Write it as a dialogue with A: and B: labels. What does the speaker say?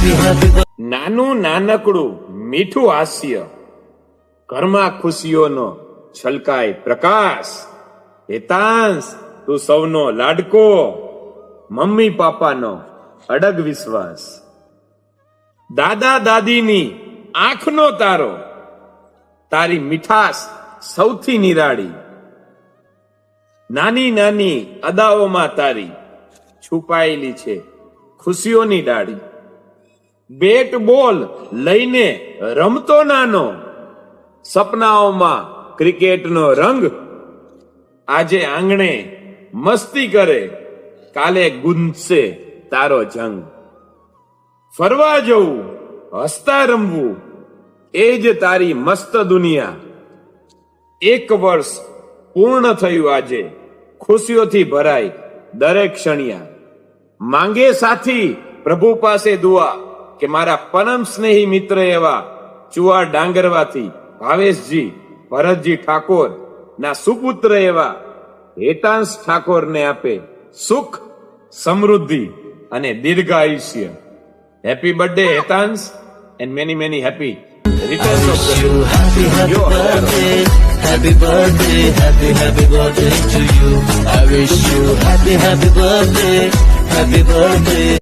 A: નાનું નાનકડું મીઠું હાસ્ય, ઘરમાં ખુશીઓનો છલકાય પ્રકાશ. હેતાંશ, તું સૌનો લાડકો, મમ્મી પાપાનો અડગ વિશ્વાસ. દાદા દાદીની આંખનો તારો, તારી મીઠાશ સૌથી નિરાળી. નાની નાની અદાઓમાં તારી છુપાયેલી છે ખુશીઓની ડાળી. બેટ બોલ લઈને રમતો નાનો, સપનાઓમાં ક્રિકેટનો રંગ. આજે આંગણે મસ્તી કરે, કાલે ગુંજશે તારો જંગ. ફરવા જવું, હસતા રમવું, એ જ તારી મસ્ત દુનિયા. 1 વર્ષ પૂર્ણ થયું આજે, ખુશીઓથી ભરાય દરેક ક્ષણિયા. માંગે સાથી પ્રભુ પાસે દુઆ, કે મારા પરમ સ્નેહી મિત્ર એવા ચુઆ ડાંગરવાથી ભાવેશજી ભરતજી ઠાકોર ના સુપુત્ર એવા હેતાંશ ઠાકોરને આપે સુખ, સમૃદ્ધિ અને દીર્ઘાયુષ્ય. Happy birthday Hetansh, and many many happy returns of the day.
B: Happy birthday, happy birthday to you. I wish you happy birthday, happy birthday.